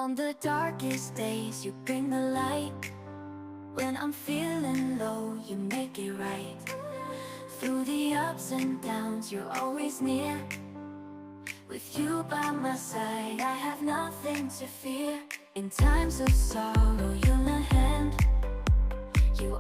On the darkest days, you bring the light. When I'm feeling low, you make it right. Through the ups and downs, you're always near. With you by my side, I have nothing to fear. In times of sorrow, you lend a hand. You